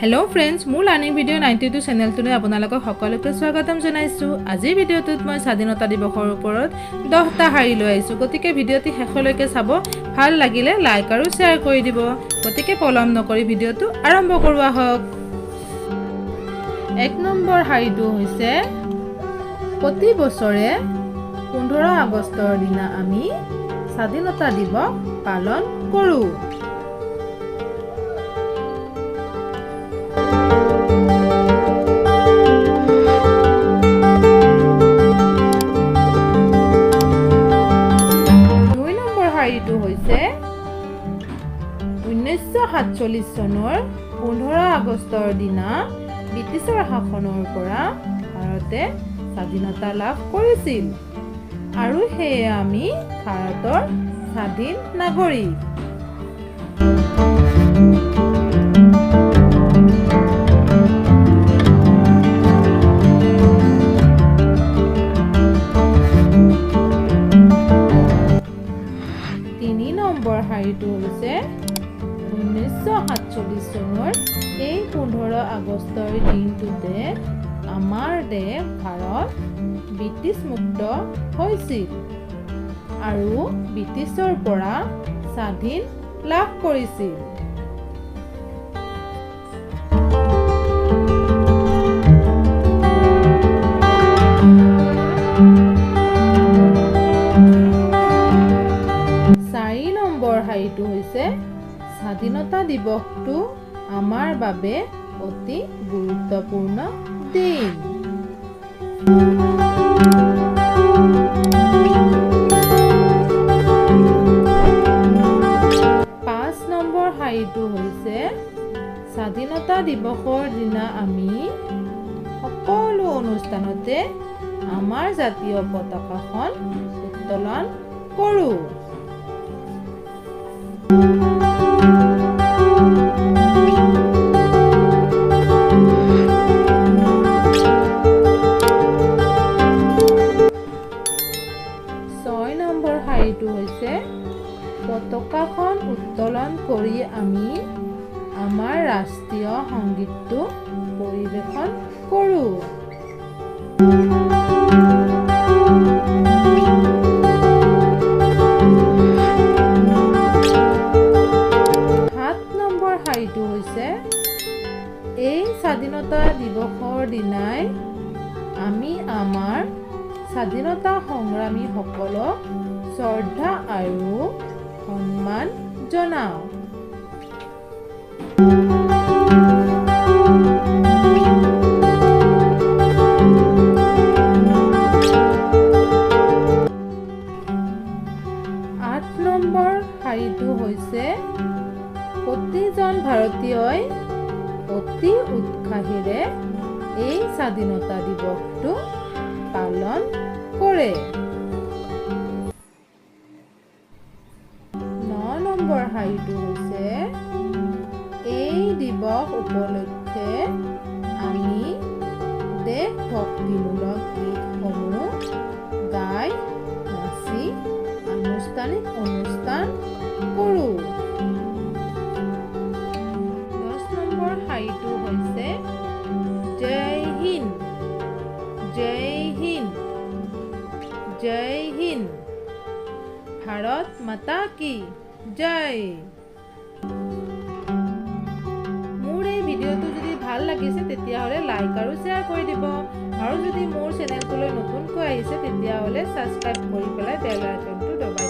Hello friends मोर learning video 92 चेनेलटुले आपनालोকক সকলোকে স্বাগতম জনাইছো। আজি ভিডিওটোত মই স্বাধীনতা দিৱসৰ ওপৰত 10টা শাৰী লৈ আইছো। গতিকে ভিডিওটি শেষলৈকে চাব, ভাল লাগিলে লাইক আৰু শেয়াৰ কৰি দিব। গতিকে পলম নকৰি ভিডিওটো আৰম্ভ কৰোৱা হওক। 1 নম্বৰ শাৰীটো হৈছে প্ৰতি বছৰে 15 আগষ্টৰ দিনা আমি স্বাধীনতা দিৱস পালন কৰো। শাৰীটো হৈছে 1947 চনৰ 15 আগষ্টৰ দিনা ব্ৰিটিছৰ শাসনৰ পৰা ভাৰতে স্বাধীনতা লাভ কৰিছিল আৰু সেয়ে আমি ভাৰতৰ স্বাধীন নাগৰিক। শাৰীটো হৈছে 1947 চনৰ এই 15 আগষ্টৰ দিনটোতে আমাৰ দেশ ভাৰত ব্ৰিটিছ মুক্ত হৈছিল আৰু ব্ৰিটিছৰ পৰা স্বাধীন লাভ কৰিছিল। শাৰীটো হৈছে স্বাধীনতা দিৱসটো আমাৰ বাবে অতি গুৰুত্বপূৰ্ণ দিন। 5 নম্বৰ শাৰীটো হৈছে স্বাধীনতা দিৱসৰ দিনা আমি সকলো অনুষ্ঠানতে আমাৰ জাতীয় পতাকাখন উত্তোলন কৰোঁ। 6 নম্বৰ শাৰীটো হৈছে পতাকাখন উত্তোলন কৰি আমি আমাৰ ৰাষ্ট্ৰীয় সংগীতটো পৰিৱেশন কৰোঁ। 7 নম্বৰ শাৰীটো হৈছে এই স্বাধীনতা দিৱসৰ দিনাই আমি আমাৰ স্বাধীনতা সংগ্ৰামীসকলক শ্ৰদ্ধা আৰু সন্মান জনাওঁ। 8 নম্বৰ শাৰীটো হৈছে প্ৰতিজন ভাৰতীয়ই অতি উৎসাহেৰে এই স্বাধীনতা দিৱসটো পালন কৰে। 9 নম্বৰ শাৰীটো হৈছে এই দিৱস উপলক্ষে আমি দেশভক্তিমূলক গীতসমূহ গাই নাচি আনুষ্ঠানিক অনুষ্ঠান কৰোঁ। 10 নম্বৰ শাৰীটো হৈছে জয় হিন্দ জয় হিন্দ জয় হিন্দ ভাৰত মাতা কি জয়। মোৰ এই ভিডিঅ'টো যদি ভাল লাগিছে তেতিয়াহ'লে লাইক আৰু শ্বেয়াৰ কৰি দিব আৰু যদি মোৰ চেনেলটোলৈ নতুনকৈ আহিছে তেতিয়াহ'লে ছাবস্ক্ৰাইব কৰি পেলাই বেল আইকনটো দবাই